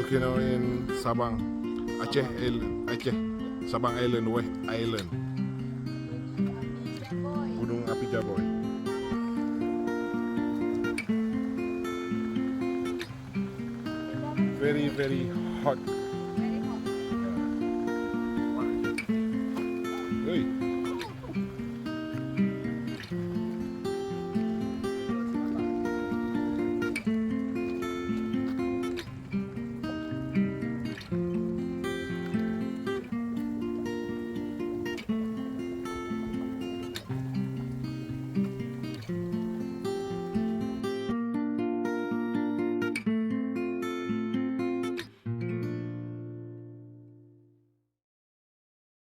volcano in Sabang, Aceh Island, Aceh, Sabang Island, West Island. Gunung api Jaboy. Very hot